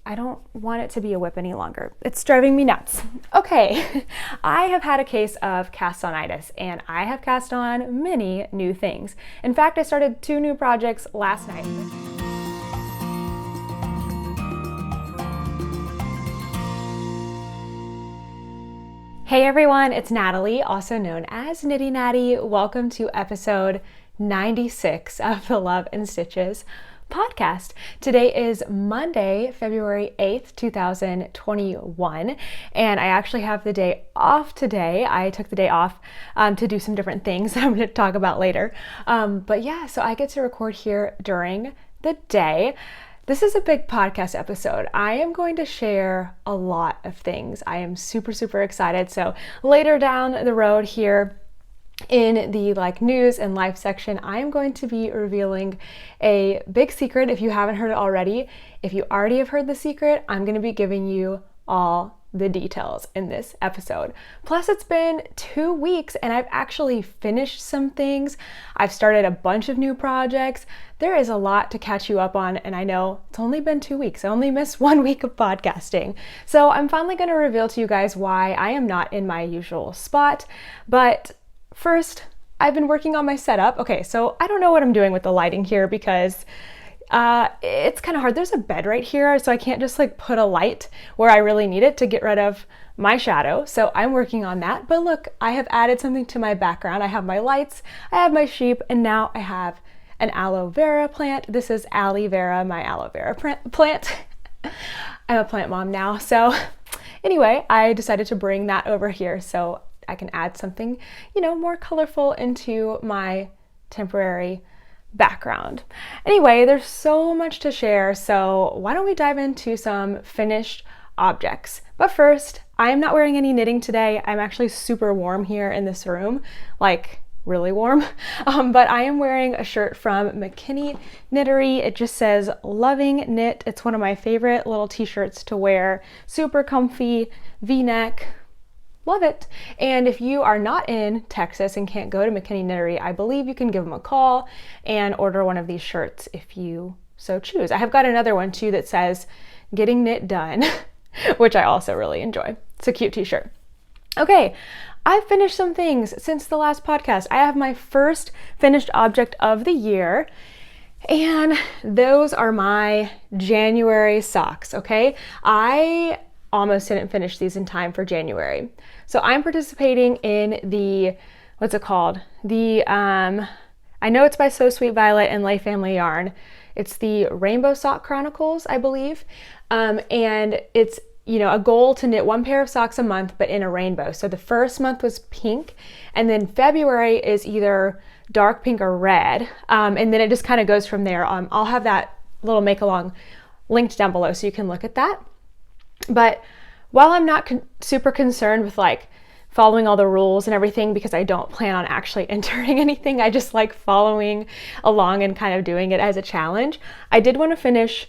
I don't want it to be a whip any longer. It's driving me nuts. Okay, I have had a case of cast-on-itis, and I have cast on many new things. In fact, I started 2 new projects last night. Hey everyone, it's Natalie, also known as Knitty Natty. Welcome to episode 96 of the Love and Stitches podcast. Today is Monday, February 8th, 2021, and I actually have the day off today. I took the day off to do some different things that I'm going to talk about later. But yeah, so I get to record here during the day. This is a big podcast episode. I am going to share a lot of things. I am super excited. So later down the road here in the news and life section, I am going to be revealing a big secret if you haven't heard it already. If you already have heard the secret, I'm going to be giving you all the details in this episode. Plus, it's been 2 weeks and I've actually finished some things. I've started a bunch of new projects. There is a lot to catch you up on, and I know it's only been 2 weeks. I only missed 1 week of podcasting. So I'm finally going to reveal to you guys why I am not in my usual spot. But first, I've been working on my setup. Okay, so I don't know what I'm doing with the lighting here because it's kind of hard. There's a bed right here, so I can't just put a light where I really need it to get rid of my shadow. So I'm working on that. But look, I have added something to my background. I have my lights, I have my sheep, and now I have an aloe vera plant. This is aloe vera, my aloe vera plant. I'm a plant mom now. So anyway, I decided to bring that over here so I can add something, more colorful into my temporary background. Anyway, there's so much to share, so why don't we dive into some finished objects. But first, I am not wearing any knitting today. I'm actually super warm here in this room, really warm, but I am wearing a shirt from Knitty Natty. It just says loving knit. It's one of my favorite little t-shirts to wear. Super comfy, v-neck. Love it. And if you are not in Texas and can't go to Knitty Natty, I believe you can give them a call and order one of these shirts if you so choose. I have got another one too that says getting knit done, which I also really enjoy. It's a cute t-shirt. Okay, I've finished some things since the last podcast. I have my first finished object of the year, and those are my January socks, okay? I almost didn't finish these in time for January. So I'm participating in the, what's it called? I know it's by So Sweet Violet and Lay Family Yarn. It's the Rainbow Sock Chronicles, I believe. And it's, a goal to knit 1 pair of socks a month, but in a rainbow. So the first month was pink, and then February is either dark pink or red. And then it just kind of goes from there. I'll have that little make along linked down below so you can look at that. But while I'm not super concerned with following all the rules and everything, because I don't plan on actually entering anything, I just like following along and kind of doing it as a challenge. I did want to finish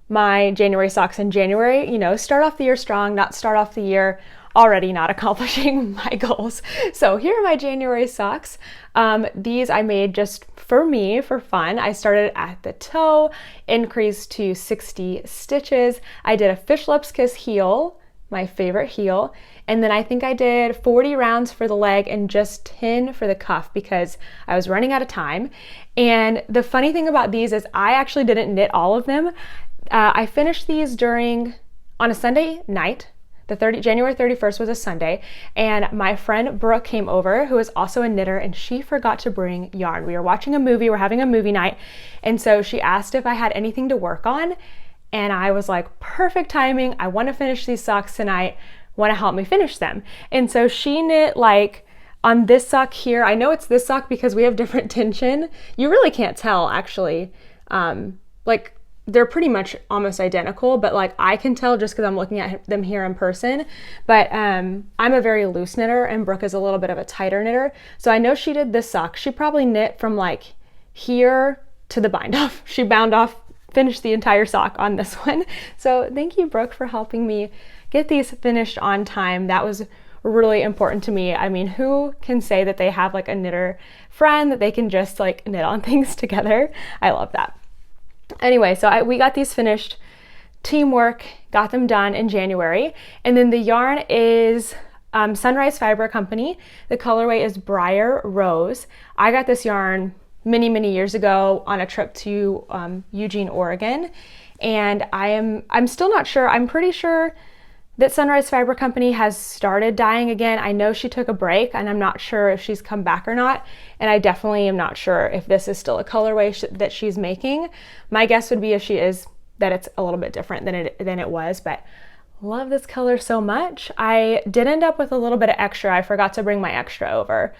my January socks in January, start off the year strong, not start off the year already not accomplishing my goals. So here are my January socks. These I made just for me, for fun. I started at the toe, increased to 60 stitches. I did a Fish Lips Kiss heel, my favorite heel, and then I think I did 40 rounds for the leg and just 10 for the cuff because I was running out of time. And the funny thing about these is I actually didn't knit all of them. I finished these on a Sunday night. January 31st was a Sunday, and my friend Brooke came over, who is also a knitter, and she forgot to bring yarn. We were watching a movie, we're having a movie night, and so she asked if I had anything to work on, and I was like, perfect timing, I want to finish these socks tonight, want to help me finish them. And so she knit on this sock here, I know it's this sock because we have different tension. You really can't tell actually, they're pretty much almost identical, but I can tell just because I'm looking at them here in person. But I'm a very loose knitter and Brooke is a little bit of a tighter knitter. So I know she did this sock. She probably knit from here to the bind off. She bound off, finished the entire sock on this one. So thank you, Brooke, for helping me get these finished on time. That was really important to me. I mean, who can say that they have a knitter friend that they can just knit on things together? I love that. Anyway, so we got these finished teamwork, got them done in January. And then the yarn is Sunrise Fiber Company. The colorway is Briar Rose. I got this yarn many years ago on a trip to Eugene, Oregon. And I'm still not sure. I'm pretty sure that Sunrise Fiber Company has started dyeing again. I know she took a break, and I'm not sure if she's come back or not. And I definitely am not sure if this is still a colorway that she's making. My guess would be, if she is, that it's a little bit different than it was, but love this color so much. I did end up with a little bit of extra. I forgot to bring my extra over.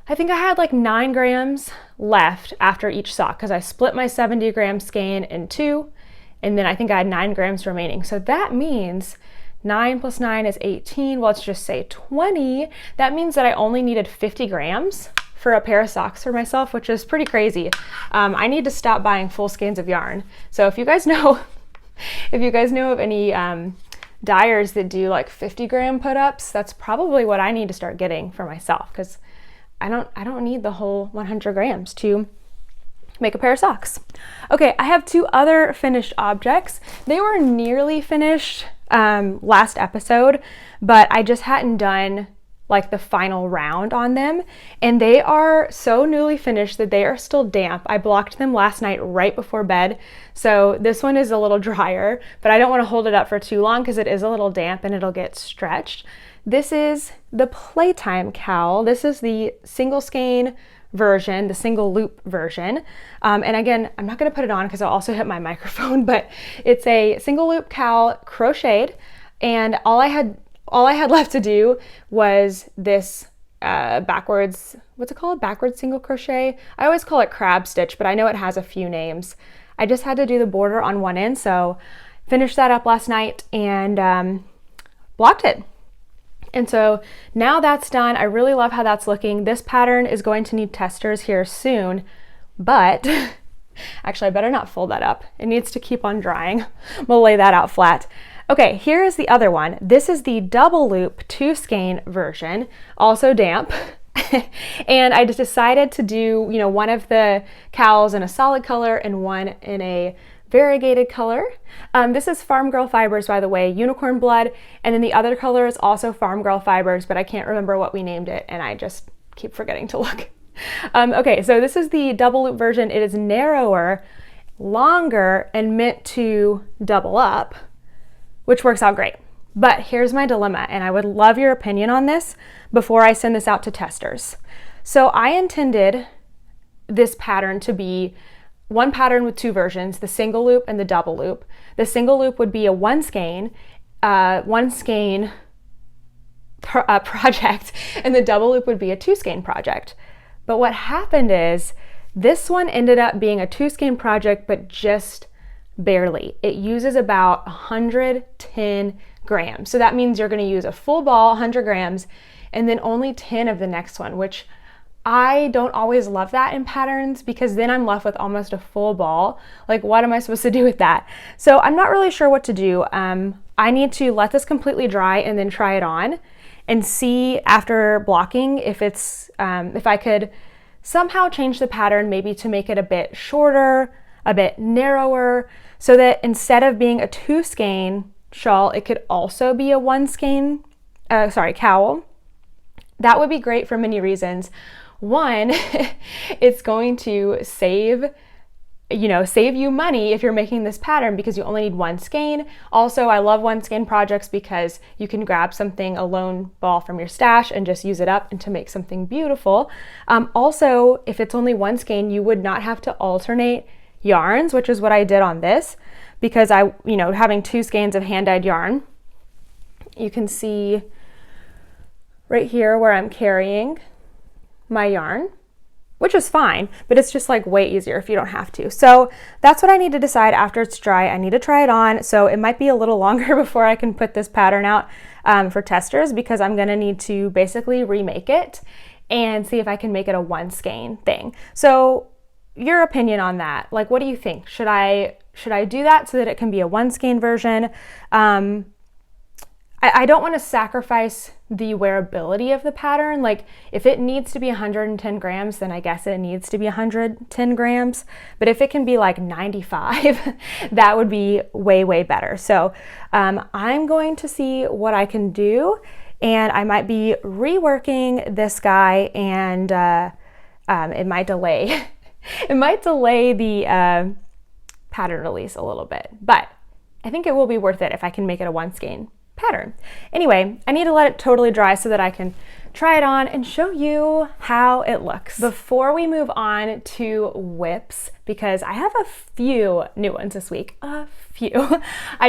I think I had like 9 grams left after each sock, because I split my 70 gram skein in 2, and then I think I had 9 grams remaining. So that means 9 plus 9 is 18. Well, let's just say 20. That means that I only needed 50 grams for a pair of socks for myself, which is pretty crazy. I need to stop buying full skeins of yarn. So if you guys know, of any dyers that do like 50 gram put-ups, that's probably what I need to start getting for myself, because I don't need the whole 100 grams to make a pair of socks. Okay, I have 2 other finished objects. They were nearly finished last episode, but I just hadn't done like the final round on them, and they are so newly finished that they are still damp. I blocked them last night right before bed, so this one is a little drier, but I don't want to hold it up for too long because it is a little damp and it'll get stretched. This is the Playtime cowl. This is the single skein version, the single loop version. And again, I'm not going to put it on because I'll also hit my microphone, but it's a single loop cowl crocheted, and all I had left to do was this backwards, what's it called? Backwards single crochet. I always call it crab stitch, but I know it has a few names. I just had to do the border on one end, so finished that up last night and blocked it. And so now that's done. I really love how that's looking. This pattern is going to need testers here soon, but actually I better not fold that up. It needs to keep on drying. We'll lay that out flat. Okay, here is the other one. This is the double loop 2 skein version, also damp. And I just decided to do, one of the cowls in a solid color and one in a variegated color. This is Farm Girl Fibers, by the way, Unicorn Blood, and then the other color is also Farm Girl Fibers, but I can't remember what we named it, and I just keep forgetting to look. Okay, so this is the double loop version. It is narrower, longer, and meant to double up, which works out great. But here's my dilemma, and I would love your opinion on this before I send this out to testers. So I intended this pattern to be one pattern with 2 versions, the single loop and the double loop. The single loop would be a one skein project, and the double loop would be a 2 skein project. But what happened is this one ended up being a 2 skein project, but just barely. It uses about 110 grams. So that means you're going to use a full ball, 100 grams, and then only 10 of the next one, which I don't always love that in patterns, because then I'm left with almost a full ball. Like, what am I supposed to do with that? So I'm not really sure what to do. I need to let this completely dry and then try it on and see after blocking if I could somehow change the pattern, maybe to make it a bit shorter, a bit narrower, so that instead of being a 2 skein shawl, it could also be a 1 skein, cowl. That would be great for many reasons. One, it's going to save you money if you're making this pattern, because you only need 1 skein. Also, I love 1 skein projects because you can grab something, a lone ball from your stash, and just use it up and to make something beautiful. Also, if it's only 1 skein, you would not have to alternate yarns, which is what I did on this, because having 2 skeins of hand-dyed yarn, you can see right here where I'm carrying my yarn, which is fine, but it's just like way easier if you don't have to. So that's what I need to decide after it's dry. I need to try it on, so it might be a little longer before I can put this pattern out for testers, because I'm gonna need to basically remake it and see if I can make it a 1 skein thing. So your opinion on that, like, what do you think? Should I do that so that it can be a 1 skein version? I don't want to sacrifice the wearability of the pattern. Like if it needs to be 110 grams, then I guess it needs to be 110 grams. But if it can be like 95, that would be way, way better. So I'm going to see what I can do, and I might be reworking this guy, and it might delay it might delay the pattern release a little bit, but I think it will be worth it if I can make it a one skein pattern. Anyway, I need to let it totally dry so that I can try it on and show you how it looks. Before we move on to whips, because I have a few new ones this week, I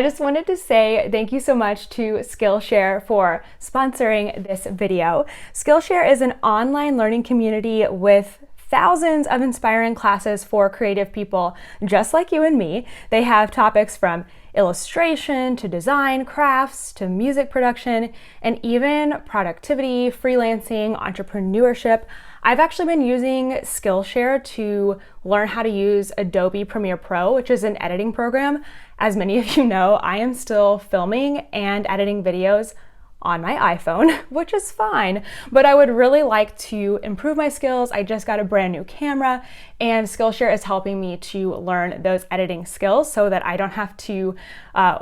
just wanted to say thank you so much to Skillshare for sponsoring this video. Skillshare is an online learning community with thousands of inspiring classes for creative people just like you and me. They have topics from illustration to design, crafts to music production, and even productivity, freelancing, entrepreneurship. I've actually been using Skillshare to learn how to use Adobe Premiere Pro, which is an editing program. As many of you know, I am still filming and editing videos on my iPhone, which is fine, but I would really like to improve my skills. I just got a brand new camera, and Skillshare is helping me to learn those editing skills so that I don't have to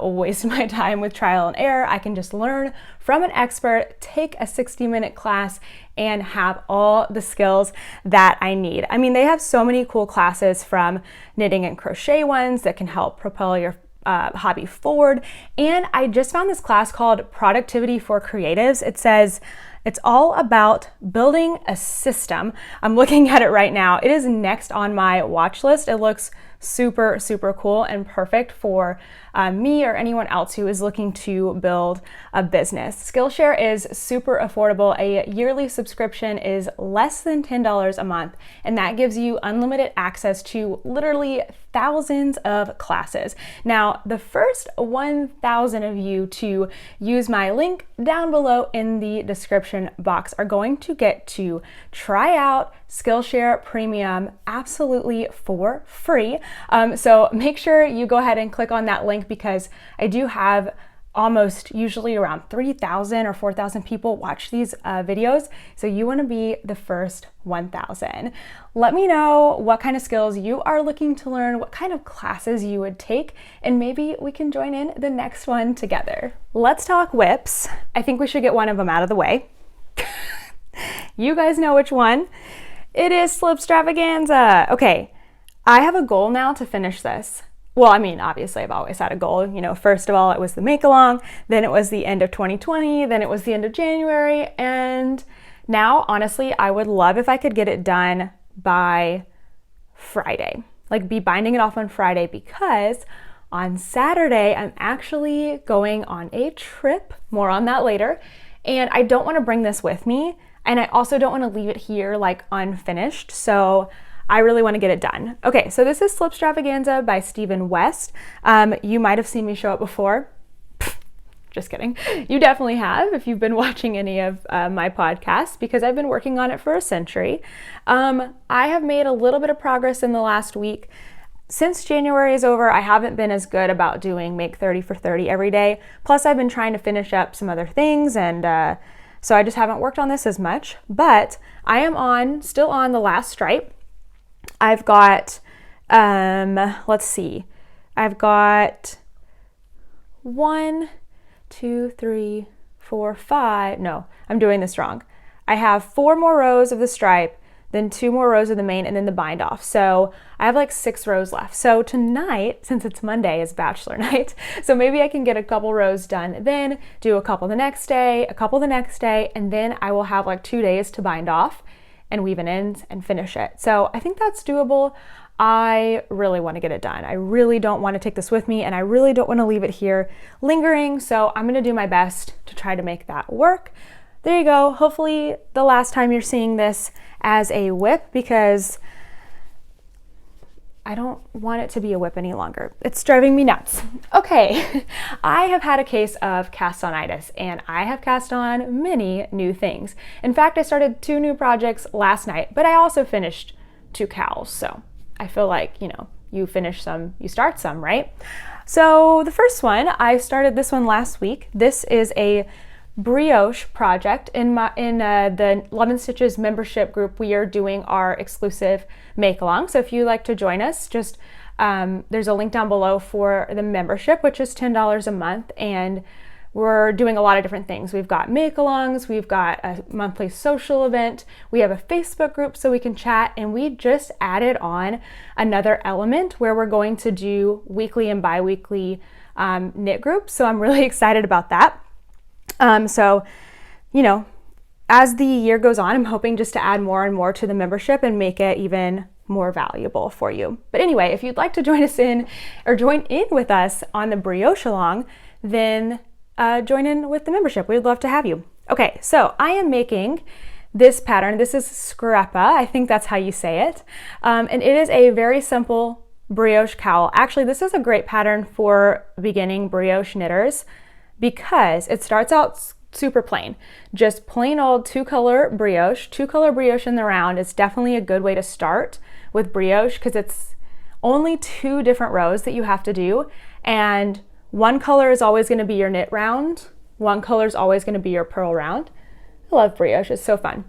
waste my time with trial and error. I can just learn from an expert, take a 60-minute class, and have all the skills that I need. I mean, they have so many cool classes, from knitting and crochet ones that can help propel your hobby forward. And I just found this class called Productivity for Creatives. It says it's all about building a system. I'm looking at it right now. It is next on my watch list. It looks super, super cool and perfect for me or anyone else who is looking to build a business. Skillshare is super affordable. A yearly subscription is less than $10 a month, and that gives you unlimited access to literally thousands of classes. Now, the first 1,000 of you to use my link down below in the description box are going to get to try out Skillshare Premium absolutely for free. So make sure you go ahead and click on that link, because I do have almost usually around 3,000 or 4,000 people watch these videos. So you want to be the first 1,000. Let me know what kind of skills you are looking to learn, what kind of classes you would take, and maybe we can join in the next one together. Let's talk whips. I think we should get one of them out of the way. You guys know which one. It is Slipstravaganza. Okay, I have a goal now to finish this. Well, I mean, obviously I've always had a goal. You know, first of all, it was the make along, then it was the end of 2020, then it was the end of January, and now, honestly, I would love if I could get it done by Friday. Like, be binding it off on Friday, because on Saturday, I'm actually going on a trip. More on that later. And I don't want to bring this with me. And I also don't want to leave it here like unfinished. So I really want to get it done. Okay, so this is Slipstravaganza by Stephen West. You might have seen me show it before. Just kidding. You definitely have if you've been watching any of my podcasts, because I've been working on it for a century. I have made a little bit of progress in the last week. Since January is over, I haven't been as good about doing Make 30 for 30 every day. Plus, I've been trying to finish up some other things, and so I just haven't worked on this as much. But I am still on the last stripe. I've got, let's see, I've got 1, 2, 3, 4, 5. No, I'm doing this wrong. I have 4 more rows of the stripe, then 2 more rows of the main, and then the bind off. So I have like 6 rows left. So tonight, since it's Monday, is bachelor night. So maybe I can get a couple rows done, then do a couple the next day, a couple the next day, and then I will have like 2 days to bind off and weave an ends and finish it. So I think that's doable. I really want to get it done. I really don't want to take this with me, and I really don't want to leave it here lingering. So I'm going to do my best to try to make that work. There you go. Hopefully the last time you're seeing this as a whip, because I don't want it to be a whip any longer. It's driving me nuts. Okay, I have had a case of cast-on-itis, and I have cast on many new things. In fact, I started 2 new projects last night, but I also finished 2 cowls. So I feel like, you know, you finish some, you start some, right? So the first one, I started this one last week. This is a Brioche project. In the Love and Stitches membership group, we are doing our exclusive make along. So if you'd like to join us, just there's a link down below for the membership, which is $10 a month, and we're doing a lot of different things. We've got make-alongs, we've got a monthly social event, we have a Facebook group so we can chat, and we just added on another element where we're going to do weekly and bi-weekly knit groups. So I'm really excited about that. So, you know, as the year goes on, I'm hoping just to add more and more to the membership and make it even more valuable for you. But anyway, if you'd like to join in with us on the Brioche along, then join in with the membership. We'd love to have you. Okay, so I am making this pattern. This is Scrappa. I think that's how you say it. And it is a very simple brioche cowl. Actually, this is a great pattern for beginning brioche knitters because it starts out super plain. Just plain old two-color brioche. Two-color brioche in the round is definitely a good way to start with brioche because it's only 2 different rows that you have to do, and one color is always going to be your knit round. One color is always going to be your purl round. I love brioche. It's so fun.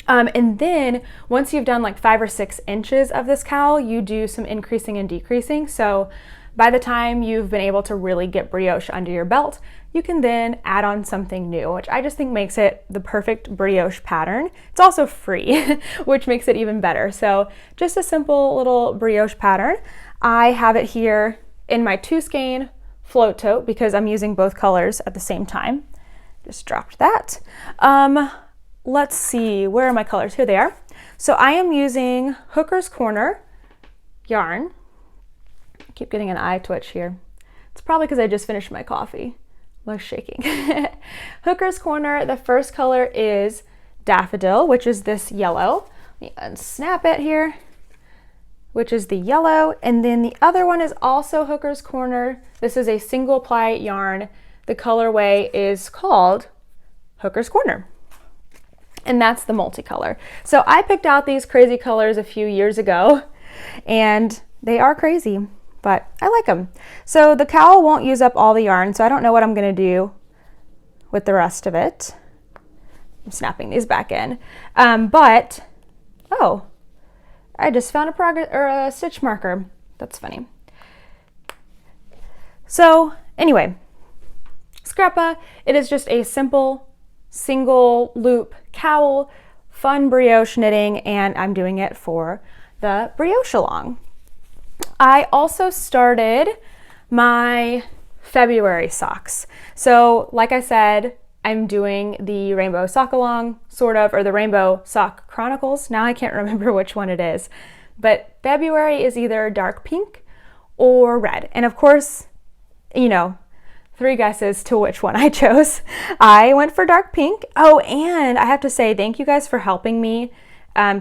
And then once you've done like 5 or 6 inches of this cowl, you do some increasing and decreasing. So by the time you've been able to really get brioche under your belt, you can then add on something new, which I just think makes it the perfect brioche pattern. It's also free, which makes it even better. So just a simple little brioche pattern. I have it here in my 2 skein float tote because I'm using both colors at the same time. Just dropped that. Let's see, where are my colors? Here they are. So I am using Hooker's Corner yarn. I keep getting an eye twitch here. It's probably because I just finished my coffee. I'm shaking. Hooker's Corner, the first color is Daffodil, which is this yellow. Let me unsnap it here, which is the yellow. And then the other one is also Hooker's Corner. This is a single ply yarn. The colorway is called Hooker's Corner. And that's the multicolor. So I picked out these crazy colors a few years ago, and they are crazy, but I like them. So the cowl won't use up all the yarn, so I don't know what I'm gonna do with the rest of it. I'm snapping these back in. Oh, I just found a stitch marker. That's funny. So anyway, Scrappa, it is just a simple single loop cowl, fun brioche knitting, and I'm doing it for the brioche along. I also started my February socks. So like I said, I'm doing the Rainbow Sock Along, sort of, or the Rainbow Sock Chronicles. Now I can't remember which one it is, but February is either dark pink or red. And of course, you know, 3 guesses to which one I chose. I went for dark pink. Oh, and I have to say thank you guys for helping me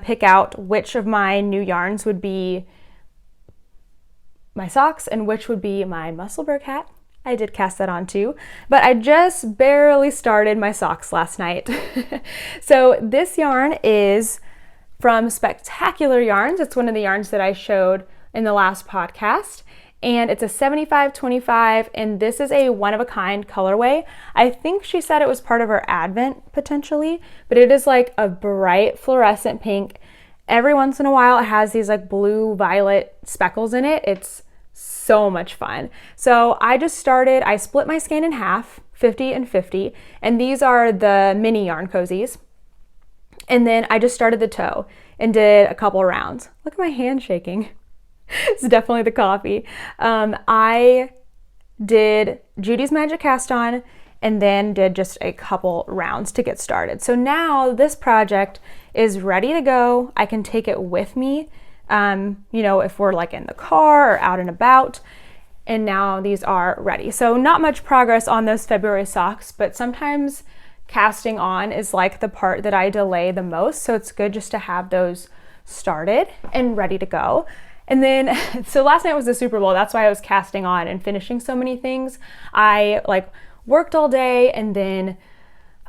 pick out which of my new yarns would be my socks and which would be my Musselburgh hat. I did cast that on too, but I just barely started my socks last night. So this yarn is from Spectacular Yarns. It's one of the yarns that I showed in the last podcast. And it's a 75-25, and this is a one-of-a-kind colorway. I think she said it was part of her advent, potentially, but it is like a bright fluorescent pink. Every once in a while, it has these like blue-violet speckles in it. It's so much fun. So I split my skein in half, 50 and 50, and these are the mini yarn cozies. And then I just started the toe and did a couple rounds. Look at my hand shaking. It's definitely the coffee. I did Judy's Magic Cast On and then did just a couple rounds to get started. So now this project is ready to go. I can take it with me, you know, if we're like in the car or out and about. And now these are ready. So not much progress on those February socks, but sometimes casting on is like the part that I delay the most. So it's good just to have those started and ready to go. And then, so last night was the Super Bowl. That's why I was casting on and finishing so many things. I like worked all day, and then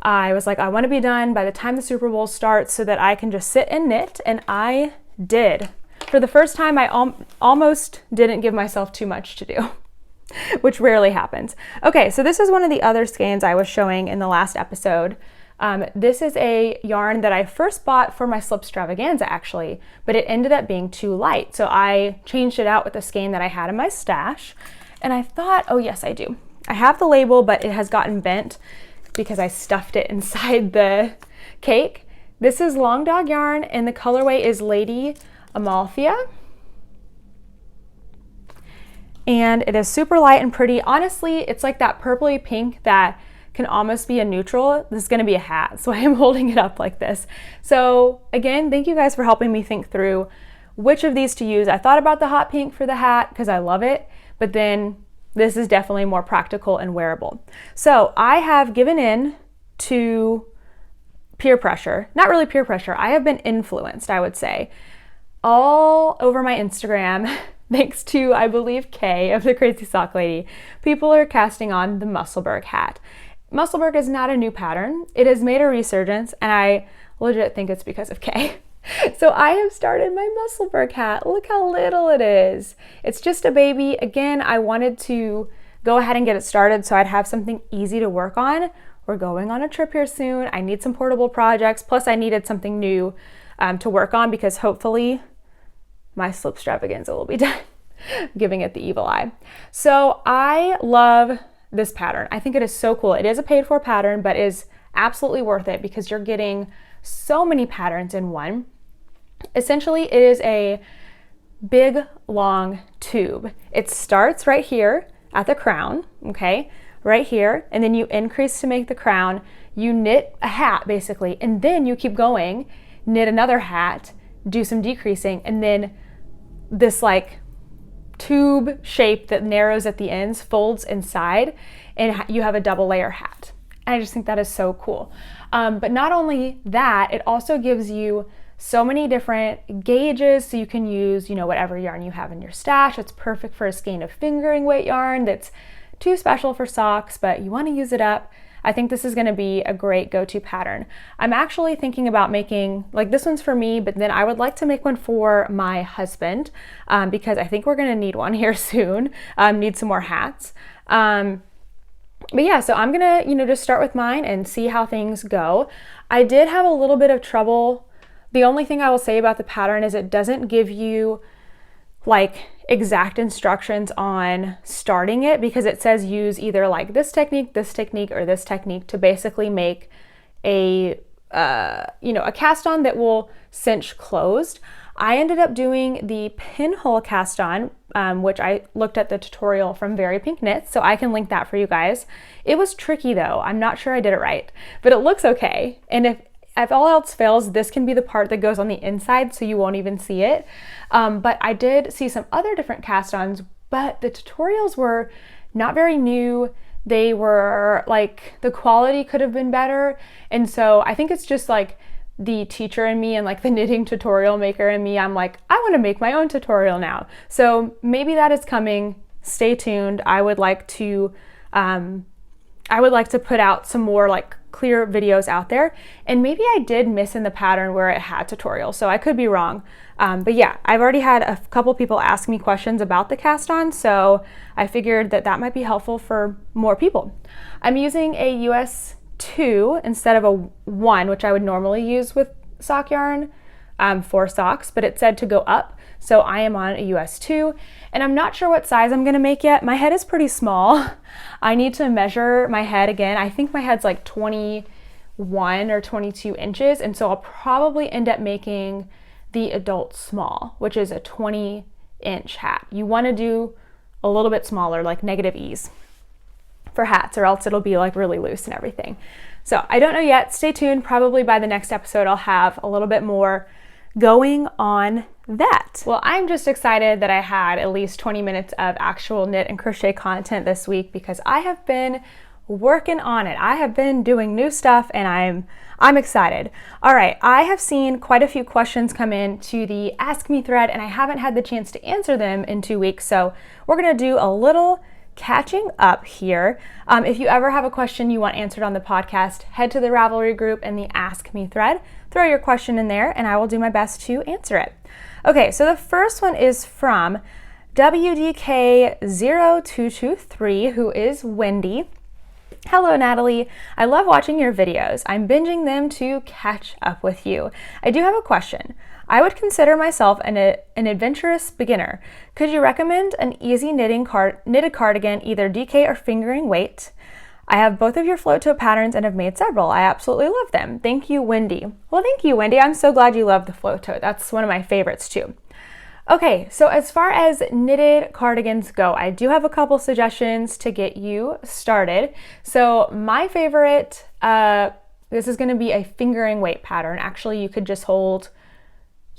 I was like, I want to be done by the time the Super Bowl starts so that I can just sit and knit. And I did. For the first time, I almost didn't give myself too much to do. which rarely happens. Okay, so this is one of the other skeins I was showing in the last episode. This is a yarn that I first bought for my Slipstravaganza actually, but it ended up being too light. So I changed it out with a skein that I had in my stash. And I thought, oh yes, I do. I have the label, but it has gotten bent because I stuffed it inside the cake. This is Long Dog yarn and the colorway is Lady Amalthea. And it is super light and pretty. Honestly, it's like that purpley pink that can almost be a neutral. This is gonna be a hat, so I am holding it up like this. So again, thank you guys for helping me think through which of these to use. I thought about the hot pink for the hat because I love it, but then this is definitely more practical and wearable. So I have given in to peer pressure. Not really peer pressure, I have been influenced, I would say, all over my Instagram. Thanks to, I believe, Kay of the Crazy Sock Lady, people are casting on the Musselburgh hat. Musselburgh is not a new pattern. It has made a resurgence, and I legit think it's because of Kay. So I have started my Musselburgh hat. Look how little it is. It's just a baby. Again, I wanted to go ahead and get it started so I'd have something easy to work on. We're going on a trip here soon. I need some portable projects, plus I needed something new to work on because hopefully my Slipstravaganza will be done. Giving it the evil eye. So I love this pattern. I think it is so cool. It is a paid for pattern, but is absolutely worth it because you're getting so many patterns in one. Essentially, it is a big, long tube. It starts right here at the crown, okay? Right here, and then you increase to make the crown. You knit a hat, basically, and then you keep going, knit another hat, do some decreasing, and then this like tube shape that narrows at the ends folds inside and you have a double layer hat. And I just think that is so cool. But not only that, it also gives you so many different gauges so you can use, you know, whatever yarn you have in your stash. It's perfect for a skein of fingering weight yarn that's too special for socks, but you want to use it up. I think this is going to be a great go-to pattern. I'm actually thinking about making, like this one's for me, but then I would like to make one for my husband because I think we're going to need one here soon, need some more hats. But yeah, so I'm going to, you know, just start with mine and see how things go. I did have a little bit of trouble. The only thing I will say about the pattern is it doesn't give you like exact instructions on starting it because it says use either like this technique, or this technique to basically make a, you know, a cast on that will cinch closed. I ended up doing the pinhole cast on, which I looked at the tutorial from Very Pink Knits, so I can link that for you guys. It was tricky though. I'm not sure I did it right, but it looks okay. And if all else fails, this can be the part that goes on the inside so you won't even see it. But I did see some other different cast-ons, but the tutorials were not very new. They were like, the quality could have been better. And so I think it's just like the teacher in me and like the knitting tutorial maker in me. I'm like, I want to make my own tutorial now. So maybe that is coming. Stay tuned. I would like to put out some more like clear videos out there, and maybe I did miss in the pattern where it had tutorials, so I could be wrong. But yeah, I've already had a couple people ask me questions about the cast on, so I figured that might be helpful for more people. I'm using a US 2 instead of a 1, which I would normally use with sock yarn for socks, but it said to go up, so I am on a US 2, and I'm not sure what size I'm gonna make yet. My head is pretty small. I need to measure my head again. I think my head's like 21 or 22 inches, and so I'll probably end up making the adult small, which is a 20-inch hat. You wanna do a little bit smaller, like negative ease for hats, or else it'll be like really loose and everything. So I don't know yet. Stay tuned. Probably by the next episode, I'll have a little bit more going on that. Well, I'm just excited that I had at least 20 minutes of actual knit and crochet content this week because I have been working on it. I have been doing new stuff and I'm excited. All right, I have seen quite a few questions come in to the Ask Me thread and I haven't had the chance to answer them in 2 weeks, so we're gonna do a little catching up here. If you ever have a question you want answered on the podcast, head to the Ravelry group and the Ask Me thread. Throw your question in there and I will do my best to answer it. Okay, so the first one is from WDK0223, who is Wendy. Hello, Natalie. I love watching your videos. I'm binging them to catch up with you. I do have a question. I would consider myself an adventurous beginner. Could you recommend an easy knitted cardigan, either DK or fingering weight? I have both of your float toe patterns and have made several. I absolutely love them. Thank you, Wendy. Well, thank you, Wendy. I'm so glad you love the float toe. That's one of my favorites too. Okay, so as far as knitted cardigans go, I do have a couple suggestions to get you started. So my favorite, this is going to be a fingering weight pattern. Actually, you could just hold,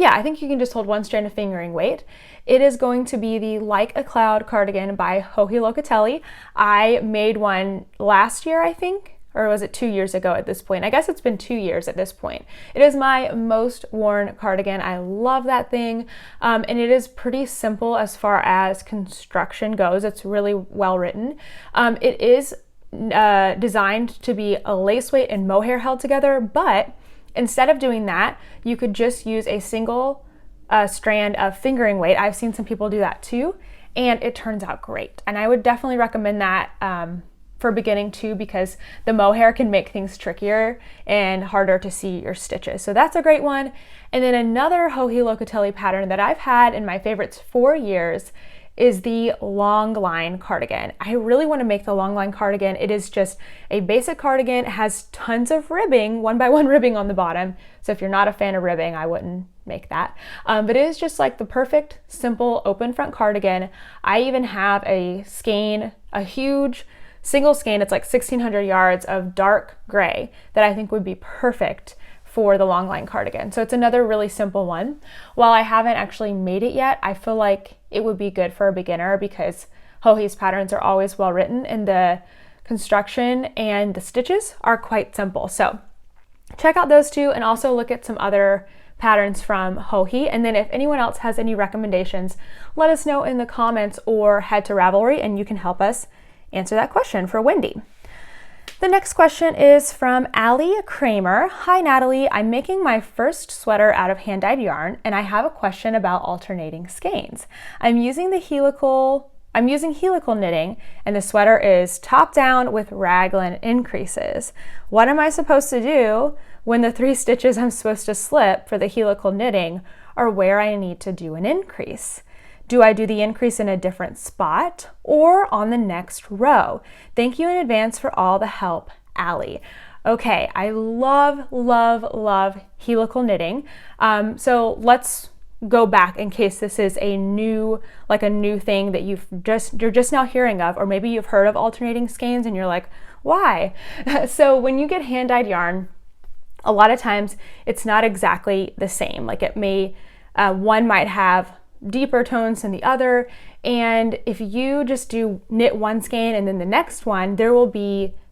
I think you can just hold one strand of fingering weight. It is going to be the Like a Cloud cardigan by Joji Locatelli. I made one last year, I think, or was it 2 years ago at this point? I guess it's been 2 years at this point. It is my most worn cardigan. I love that thing. And it is pretty simple as far as construction goes. It's really well written. It is designed to be a lace weight and mohair held together, but instead of doing that, you could just use a single strand of fingering weight. I've seen some people do that too, and it turns out great. And I would definitely recommend that for beginning too, because the mohair can make things trickier and harder to see your stitches. So that's a great one. And then another Joji Locatelli pattern that I've had in my favorites for years is the long line cardigan. I really want to make the long line cardigan. It is just a basic cardigan. It has tons of ribbing, 1x1 ribbing on the bottom. So if you're not a fan of ribbing, I wouldn't make that. But it is just like the perfect, simple, open front cardigan. I even have a skein, a huge single skein. It's like 1,600 yards of dark gray that I think would be perfect for the long line cardigan. So it's another really simple one. While I haven't actually made it yet, I feel like it would be good for a beginner because Joji's patterns are always well written and the construction and the stitches are quite simple. So check out those two and also look at some other patterns from Joji. And then if anyone else has any recommendations, let us know in the comments or head to Ravelry and you can help us answer that question for Wendy. The next question is from Allie Kramer. Hi Natalie, I'm making my first sweater out of hand-dyed yarn and I have a question about alternating skeins. I'm using helical knitting and the sweater is top down with raglan increases. What am I supposed to do when the 3 stitches I'm supposed to slip for the helical knitting are where I need to do an increase? Do I do the increase in a different spot or on the next row? Thank you in advance for all the help, Allie. Okay, I love helical knitting. So let's go back in case this is a new thing that you're just now hearing of, or maybe you've heard of alternating skeins and you're like, why? So when you get hand-dyed yarn, a lot of times it's not exactly the same. Like it may, one might have deeper tones than the other, and if you just do knit one skein and then the next one, there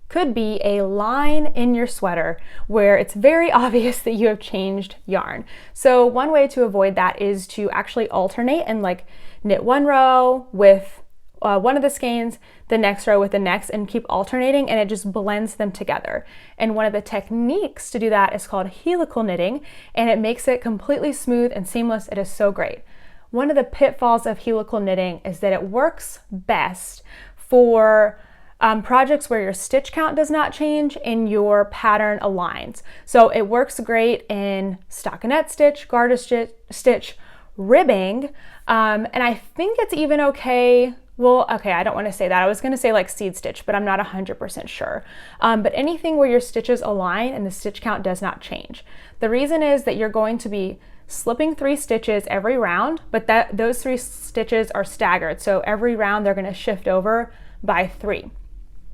could be a line in your sweater where it's very obvious that you have changed yarn. So one way to avoid that is to actually alternate and like knit one row with one of the skeins, the next row with the next, and keep alternating, and it just blends them together. And one of the techniques to do that is called helical knitting, and it makes it completely smooth and seamless. It is so great. One of the pitfalls of helical knitting is that it works best for projects where your stitch count does not change and your pattern aligns. So it works great in stockinette stitch, garter stitch, ribbing, and I think it's even okay. Well, okay, I don't want to say that. I was going to say like seed stitch, but I'm not 100% sure. But anything where your stitches align and the stitch count does not change. The reason is that you're going to be slipping 3 stitches every round, but those 3 stitches are staggered. So every round they're going to shift over by 3.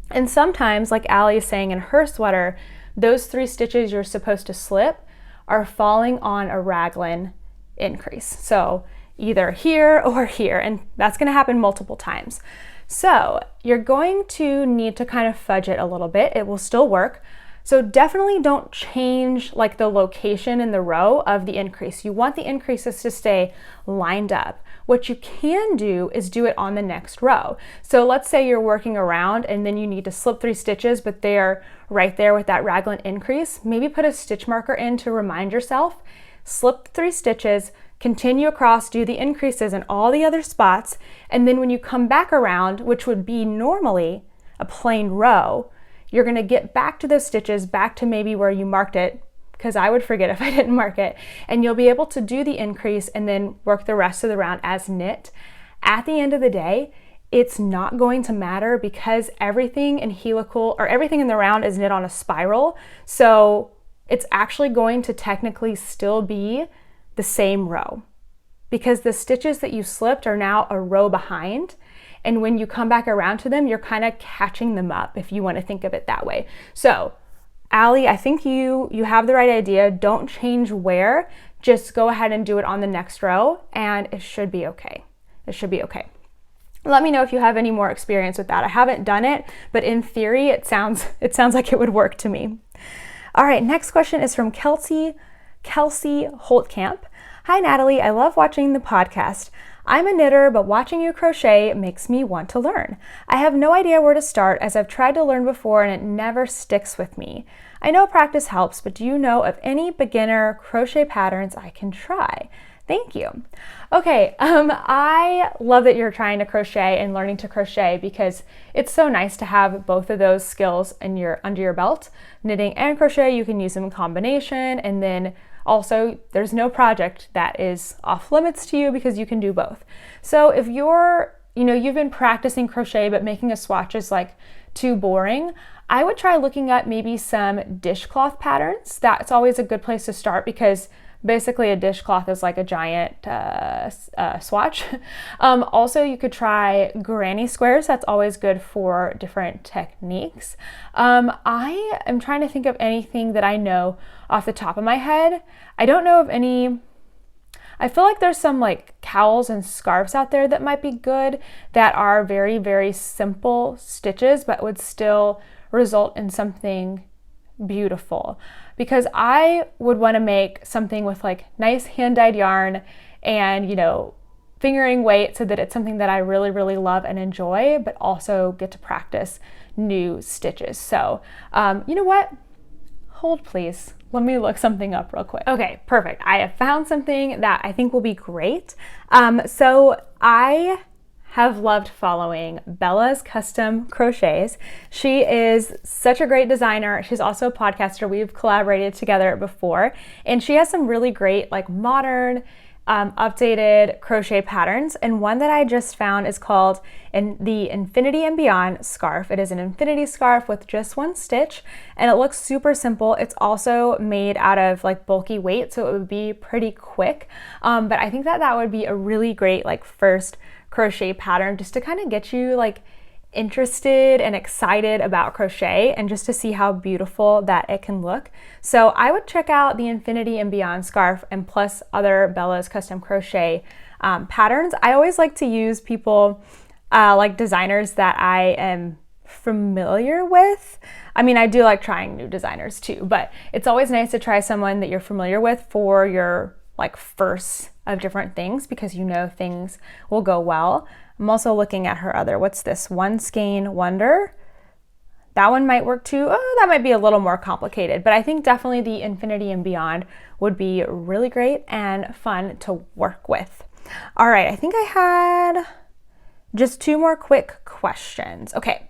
And sometimes, like Allie is saying in her sweater, those 3 stitches you're supposed to slip are falling on a raglan increase. So either here or here, and that's going to happen multiple times. So you're going to need to kind of fudge it a little bit. It will still work. So definitely don't change like the location in the row of the increase. You want the increases to stay lined up. What you can do is do it on the next row. So let's say you're working around and then you need to slip 3 stitches, but they're right there with that raglan increase. Maybe put a stitch marker in to remind yourself, slip 3 stitches, continue across, do the increases in all the other spots, and then when you come back around, which would be normally a plain row, you're going to get back to those stitches, back to maybe where you marked it, because I would forget if I didn't mark it, and you'll be able to do the increase and then work the rest of the round as knit. At the end of the day, it's not going to matter because everything in helical, or everything in the round, is knit on a spiral, so it's actually going to technically still be the same row because the stitches that you slipped are now a row behind, and when you come back around to them, you're kind of catching them up, if you want to think of it that way. So Allie, I think you have the right idea. Don't change where, just go ahead and do it on the next row and it should be okay. It should be okay. Let me know if you have any more experience with that. I haven't done it, but in theory, it sounds like it would work to me. All right, next question is from Kelsey Holtkamp. Hi, Natalie. I love watching the podcast. I'm a knitter, but watching you crochet makes me want to learn. I have no idea where to start as I've tried to learn before and it never sticks with me. I know practice helps, but do you know of any beginner crochet patterns I can try? Thank you. Okay, I love that you're trying to crochet and learning to crochet because it's so nice to have both of those skills under your belt. Knitting and crochet, you can use them in combination, and then also there's no project that is off limits to you because you can do both. So if you've been practicing crochet but making a swatch is like too boring, I would try looking at maybe some dishcloth patterns. That's always a good place to start because basically a dishcloth is like a giant swatch. Also, you could try granny squares. That's always good for different techniques. I am trying to think of anything that I know off the top of my head. I don't know of any. I feel like there's some like cowls and scarves out there that might be good that are very, very simple stitches but would still result in something beautiful, because I would want to make something with like nice hand-dyed yarn and fingering weight so that it's something that I really, really love and enjoy, but also get to practice new stitches. So you know what? Hold please. Let me look something up real quick. Okay, perfect. I have found something that I think will be great. So I have loved following Bella's Custom Crochets. She is such a great designer. She's also a podcaster. We've collaborated together before, and she has some really great like modern updated crochet patterns, and one that I just found is called the Infinity and Beyond scarf. It is an infinity scarf with just one stitch, and it looks super simple. It's also made out of like bulky weight, so it would be pretty quick, but I think that would be a really great like first crochet pattern just to kind of get you like interested and excited about crochet and just to see how beautiful that it can look. So I would check out the Infinity and Beyond scarf and plus other Bella's Custom Crochet patterns. I always like to use people like designers that I am familiar with. I mean, I do like trying new designers too, but it's always nice to try someone that you're familiar with for your like first of different things because things will go well. I'm also looking at her other, what's this? One Skein Wonder. That one might work too. Oh, that might be a little more complicated, but I think definitely the Infinity and Beyond would be really great and fun to work with. All right, I think I had just two more quick questions. Okay,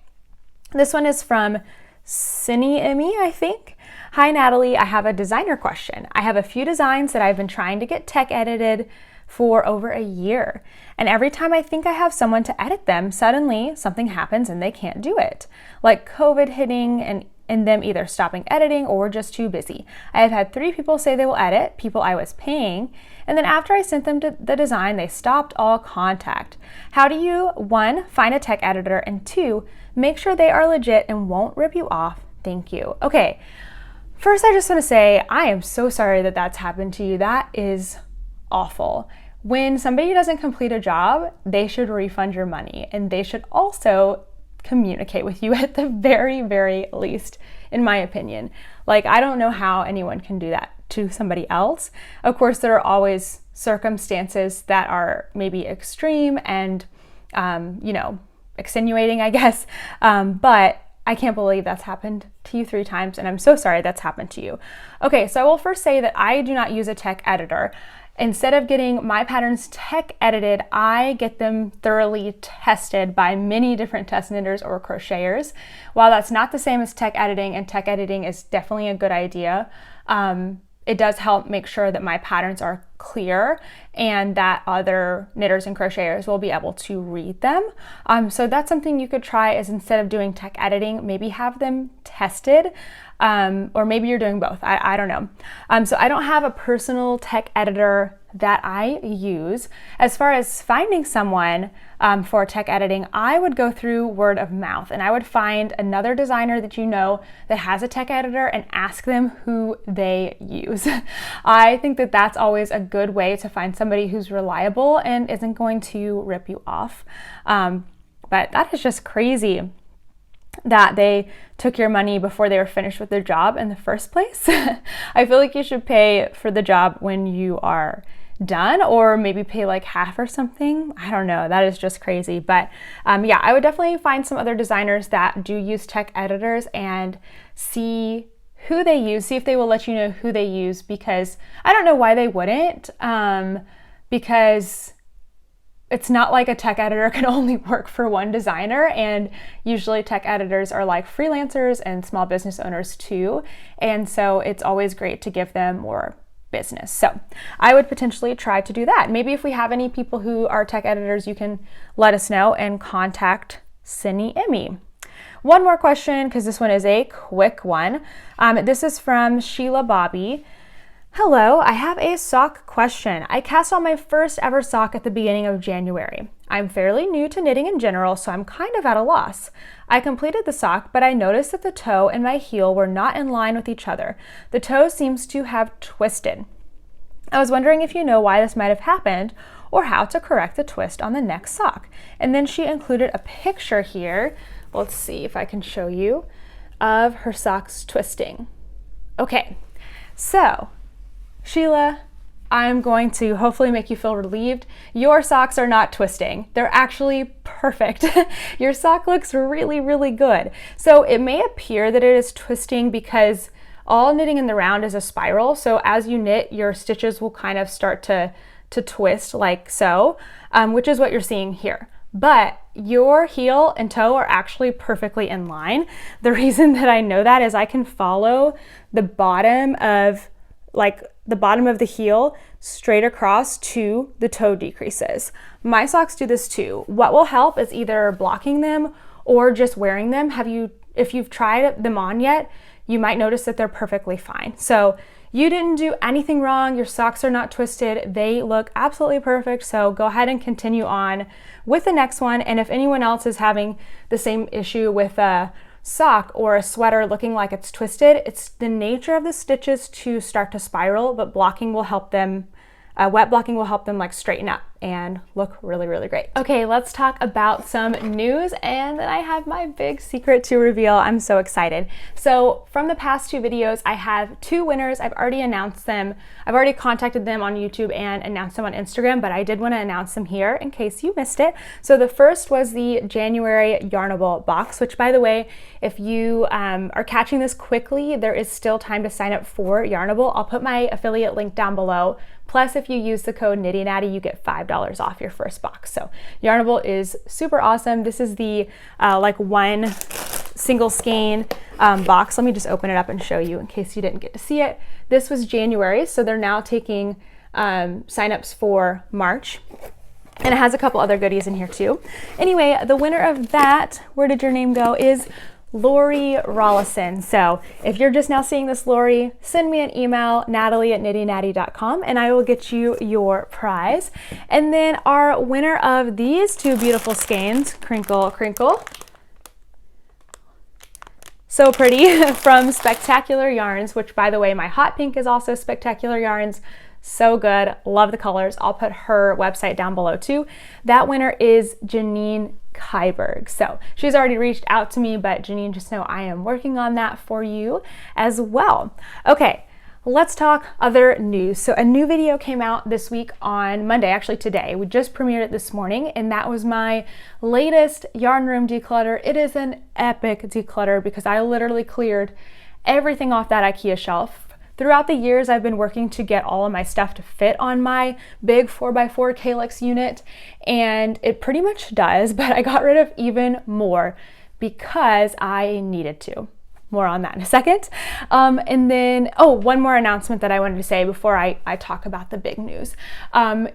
this one is from Cindy Emmy, I think. Hi Natalie, I have a designer question. I have a few designs that I've been trying to get tech edited for over a year, and every time I think I have someone to edit them, suddenly something happens and they can't do it, like COVID hitting and them either stopping editing or just too busy. I have had 3 people say they will edit, people I was paying, and then after I sent them the design, they stopped all contact. How do you, 1, find a tech editor, and 2, make sure they are legit and won't rip you off? Thank you. Okay, first I just want to say I am so sorry that that's happened to you. That is awful. When somebody doesn't complete a job, they should refund your money, and they should also communicate with you at the very, very least, in my opinion. Like, I don't know how anyone can do that to somebody else. Of course, there are always circumstances that are maybe extreme and, extenuating, I guess. But I can't believe that's happened to you 3 times, and I'm so sorry that's happened to you. Okay, so I will first say that I do not use a tech editor. instead of getting my patterns tech edited, I get them thoroughly tested by many different test knitters or crocheters. While that's not the same as tech editing, and tech editing is definitely a good idea, it does help make sure that my patterns are clear and that other knitters and crocheters will be able to read them. So that's something you could try, is instead of doing tech editing, maybe have them tested, or maybe you're doing both. I don't know. So I don't have a personal tech editor that I use. As far as finding someone for tech editing, I would go through word of mouth, and I would find another designer that you know that has a tech editor and ask them who they use. I think that that's always a good way to find somebody who's reliable and isn't going to rip you off. But that is just crazy that they took your money before they were finished with their job in the first place. I feel like you should pay for the job when you are done, or maybe pay like half or something. I don't know. That is just crazy. But yeah, I would definitely find some other designers that do use tech editors and see who they use, see if they will let you know who they use, because I don't know why they wouldn't, because it's not like a tech editor can only work for one designer, and usually tech editors are like freelancers and small business owners too, and so it's always great to give them more business. So I would potentially try to do that. Maybe if we have any people who are tech editors, you can let us know and contact Cindy Emmy. One more question, because this one is a quick one. This is from Sheila Bobby. Hello, I have a sock question. I cast on my first ever sock at the beginning of January. I'm fairly new to knitting in general, so I'm kind of at a loss. I completed the sock, but I noticed that the toe and my heel were not in line with each other. The toe seems to have twisted. I was wondering if you know why this might have happened, or how to correct the twist on the next sock. And then she included a picture here. Let's see if I can show you, of her socks twisting. Okay, so Sheila, I'm going to hopefully make you feel relieved. Your socks are not twisting. They're actually perfect. Your sock looks really, really good. So it may appear that it is twisting because all knitting in the round is a spiral. So as you knit, your stitches will kind of start to twist like so, which is what you're seeing here. But your heel and toe are actually perfectly in line. The reason that I know that is I can follow the bottom of the heel straight across to the toe decreases. My socks do this too. What will help is either blocking them or just wearing them. If you've tried them on yet, you might notice that they're perfectly fine. So you didn't do anything wrong. Your socks are not twisted. They look absolutely perfect. So go ahead and continue on with the next one. And if anyone else is having the same issue with a sock or a sweater looking like it's twisted, it's the nature of the stitches to start to spiral, but blocking will help them, wet blocking will help them like straighten up and look really, really great. Okay, let's talk about some news, and then I have my big secret to reveal. I'm so excited. So from the past two videos, I have two winners. I've already announced them. I've already contacted them on YouTube and announced them on Instagram, but I did want to announce them here in case you missed it. So the first was the January Yarnable box, which, by the way, if you are catching this quickly, there is still time to sign up for Yarnable. I'll put my affiliate link down below. Plus, if you use the code Knitty Natty, you get $5 off your first box. So Yarnable is super awesome. This is the like one single skein box. Let me just open it up and show you in case you didn't get to see it. This was January, so they're now taking signups for March. And it has a couple other goodies in here too. Anyway, the winner of that, where did your name go, is Lori Rollison. So if you're just now seeing this, Lori, send me an email, natalie@knittynatty.com, and I will get you your prize. And then our winner of these two beautiful skeins, Crinkle Crinkle, so pretty, from Spectacular Yarns, which, by the way, my hot pink is also Spectacular Yarns. So good, love the colors. I'll put her website down below too. That winner is Janine Kyberg. So she's already reached out to me, but Janine, just know I am working on that for you as well. Okay, let's talk other news. So a new video came out this week on Monday, actually today. We just premiered it this morning, and that was my latest yarn room declutter. It is an epic declutter because I literally cleared everything off that IKEA shelf throughout the years, I've been working to get all of my stuff to fit on my big 4x4 Calyx unit, and it pretty much does, but I got rid of even more because I needed to. More on that in a second. And then, one more announcement that I wanted to say before I talk about the big news,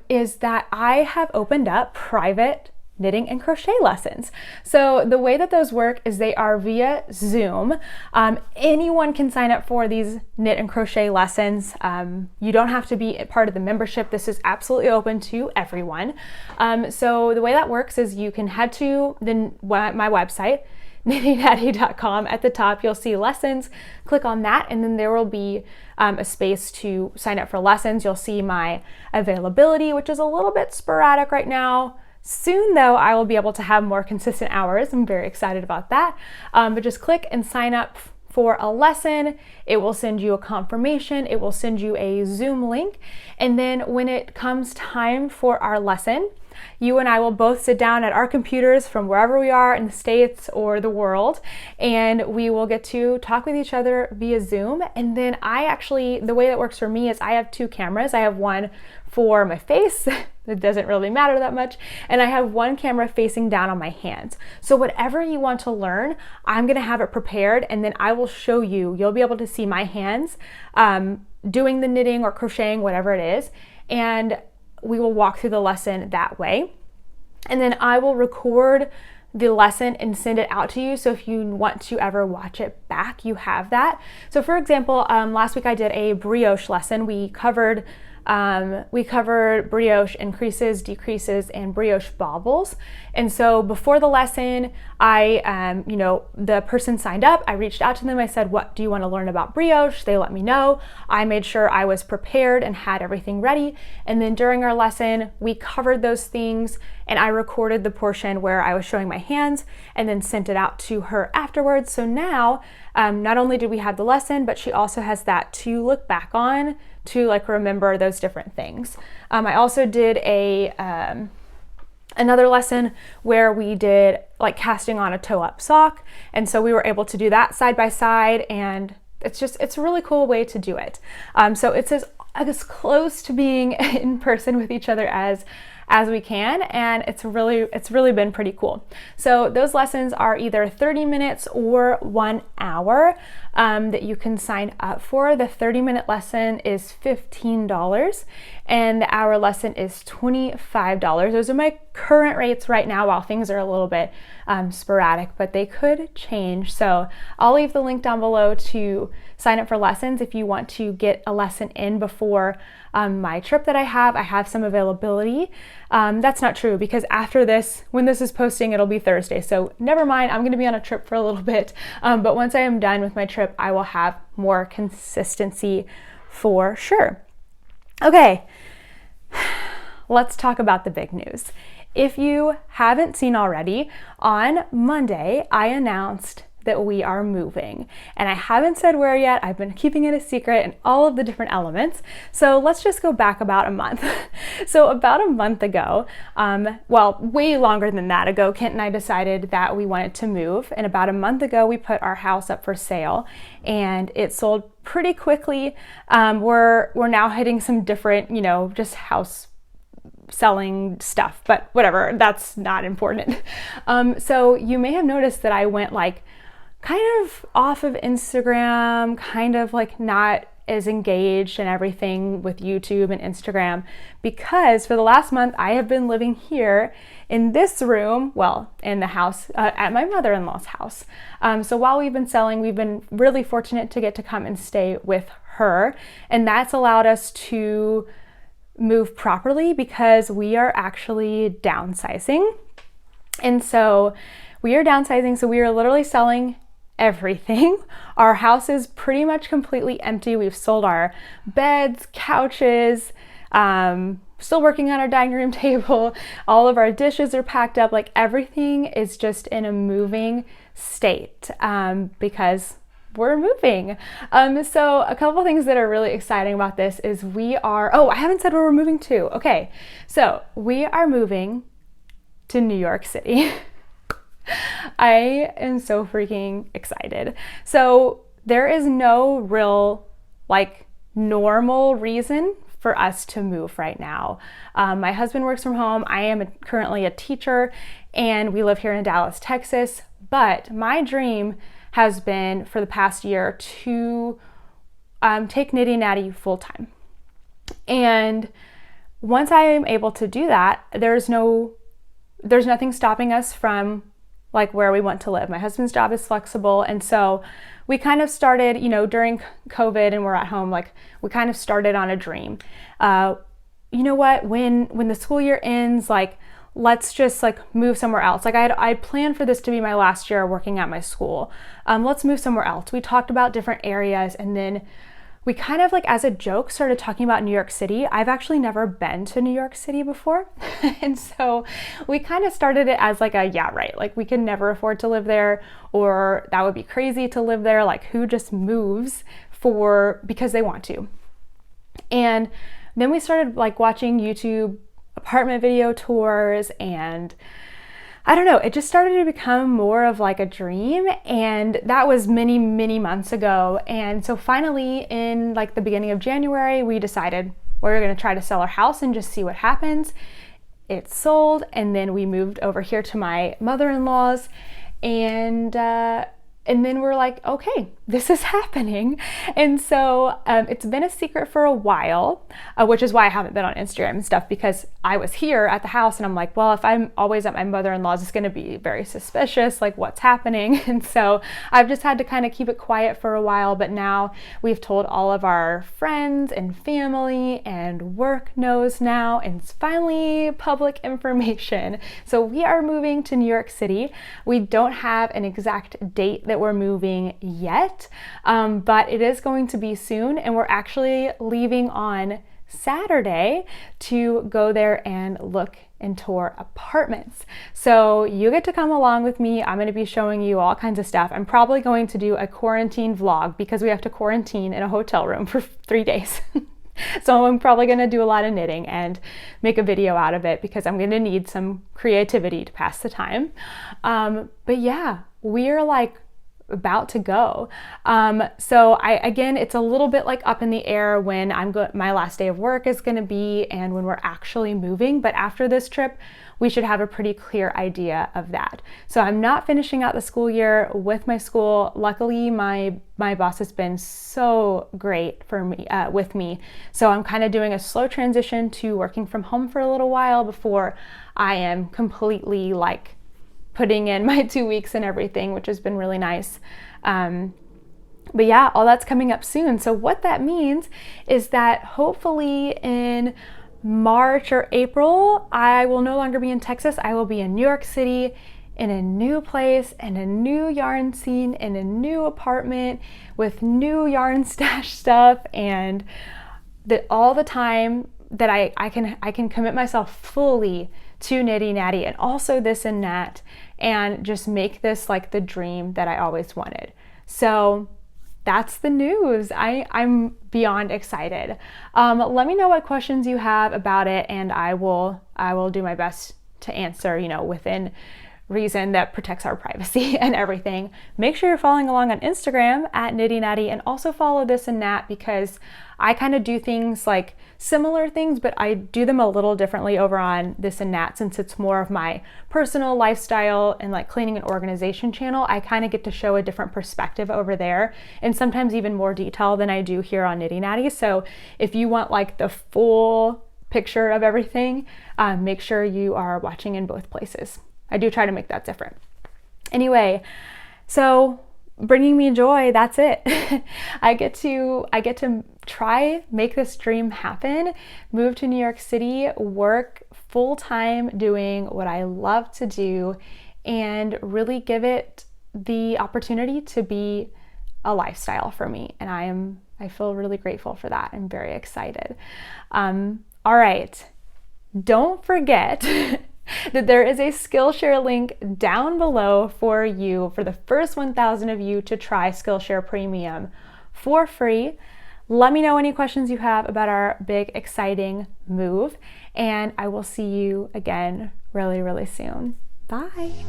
is that I have opened up private knitting and crochet lessons. So the way that those work is they are via Zoom. Anyone can sign up for these knit and crochet lessons. You don't have to be a part of the membership. This is absolutely open to everyone. So the way that works is you can head to my website, knittynatty.com. At the top, you'll see lessons. Click on that, and then there will be a space to sign up for lessons. You'll see my availability, which is a little bit sporadic right now. Soon, though, I will be able to have more consistent hours. I'm very excited about that. But just click and sign up for a lesson. It will send you a confirmation. It will send you a Zoom link. And then when it comes time for our lesson, you and I will both sit down at our computers from wherever we are in the States or the world, and we will get to talk with each other via Zoom. And then the way that works for me is I have two cameras. I have one for my face. It doesn't really matter that much. And I have one camera facing down on my hands. So whatever you want to learn, I'm going to have it prepared, and then I will show you. You'll be able to see my hands doing the knitting or crocheting, whatever it is. And we will walk through the lesson that way. And then I will record the lesson and send it out to you. So if you want to ever watch it back, you have that. So for example, last week I did a brioche lesson. We covered brioche increases, decreases, and brioche bobbles. And so before the lesson, the person signed up. I reached out to them. I said, what do you want to learn about brioche? They let me know. I made sure I was prepared and had everything ready. And then during our lesson, we covered those things, and I recorded the portion where I was showing my hands and then sent it out to her afterwards. So now, not only did we have the lesson, but she also has that to look back on, to remember those different things. I also did another lesson where we did casting on a toe-up sock, and so we were able to do that side by side, and it's a really cool way to do it. So it's as close to being in person with each other as we can, and it's really been pretty cool. So those lessons are either 30 minutes or 1 hour that you can sign up for. The 30-minute lesson is $15, and the hour lesson is $25. Those are my current rates right now, while things are a little bit sporadic, but they could change. So I'll leave the link down below to sign up for lessons if you want to get a lesson in before my trip that I have some availability. That's not true, because after this, when this is posting, it'll be Thursday. So never mind, I'm going to be on a trip for a little bit. But once I am done with my trip, I will have more consistency for sure. Okay, let's talk about the big news. If you haven't seen already, on Monday, I announced that we are moving, and I haven't said where yet. I've been keeping it a secret and all of the different elements. So let's just go back about a month. So about a month ago, way longer than that ago, Kent and I decided that we wanted to move, and about a month ago we put our house up for sale, and it sold pretty quickly. We're now hitting some different, just house selling stuff, but whatever, that's not important. So you may have noticed that I went kind of off of Instagram, kind of not as engaged and everything with YouTube and Instagram, because for the last month I have been living here in this room, in the house at my mother-in-law's house. So while we've been selling, we've been really fortunate to get to come and stay with her, and that's allowed us to move properly because we are actually downsizing. And so we are downsizing, so we are literally selling everything. Our house is pretty much completely empty. We've sold our beds, couches, still working on our dining room table. All of our dishes are packed up. Everything is just in a moving state because we're moving. So a couple things that are really exciting about this is I haven't said where we're moving to. Okay, so we are moving to New York City. I am so freaking excited. So there is no real normal reason for us to move right now. My husband works from home. I am currently a teacher, and we live here in Dallas, Texas. But my dream has been for the past year to take Knitty Natty full time. And once I am able to do that, there's nothing stopping us from like where we want to live. My husband's job is flexible, and so we kind of started, during COVID and we're at home, like we kind of started on a dream. You know what? When the school year ends, like let's just like move somewhere else. Like I planned for this to be my last year working at my school. Let's move somewhere else. We talked about different areas, and then we kind of like as a joke started talking about New York City. I've actually never been to New York City before. And so we kind of started it as like yeah, right. Like we can never afford to live there, or that would be crazy to live there. Like who just moves because they want to? And then we started like watching YouTube apartment video tours, and I don't know, it just started to become more of like a dream, and that was many, many months ago. And so finally in like the beginning of January, we decided we're going to try to sell our house and just see what happens. It sold, and then we moved over here to my mother-in-law's, and then we're like, okay, this is happening. And so it's been a secret for a while, which is why I haven't been on Instagram and stuff, because I was here at the house and I'm like, well, if I'm always at my mother-in-law's, it's going to be very suspicious, like what's happening. And so I've just had to kind of keep it quiet for a while, but now we've told all of our friends and family, and work knows now, and it's finally public information. So we are moving to New York City. We don't have an exact date that we're moving yet, but it is going to be soon, and we're actually leaving on Saturday to go there and look and tour apartments. So you get to come along with me. I'm going to be showing you all kinds of stuff. I'm probably going to do a quarantine vlog because we have to quarantine in a hotel room for 3 days. So I'm probably going to do a lot of knitting and make a video out of it because I'm going to need some creativity to pass the time. But yeah, we're like about to go. So again, it's a little bit like up in the air when my last day of work is going to be and when we're actually moving. But after this trip, we should have a pretty clear idea of that. So I'm not finishing out the school year with my school. Luckily, my boss has been so great for me, with me. So I'm kind of doing a slow transition to working from home for a little while before I am completely like putting in my 2 weeks and everything, which has been really nice. But yeah, all that's coming up soon. So what that means is that hopefully in March or April, I will no longer be in Texas. I will be in New York City, in a new place, and a new yarn scene, in a new apartment with new yarn stash stuff, and that all the time that I can commit myself fully to Knitty Natty and also this and that, and just make this like the dream that I always wanted. So that's the news. I'm beyond excited. Let me know what questions you have about it, and I will do my best to answer, within reason that protects our privacy and everything. Make sure you're following along on Instagram at Knitty Natty, and also follow this and that because I kind of do things like similar things, but I do them a little differently over on this and that since it's more of my personal lifestyle and like cleaning and organization channel. I kind of get to show a different perspective over there, and sometimes even more detail than I do here on Knitty Natty. So if you want like the full picture of everything, make sure you are watching in both places. I do try to make that different. Anyway, so bringing me joy, that's it. I get to make this dream happen, move to New York City, work full time doing what I love to do, and really give it the opportunity to be a lifestyle for me. And I feel really grateful for that. I'm very excited. All right, don't forget that there is a Skillshare link down below for you, for the first 1,000 of you to try Skillshare Premium for free. Let me know any questions you have about our big, exciting move, and I will see you again really, really soon. Bye.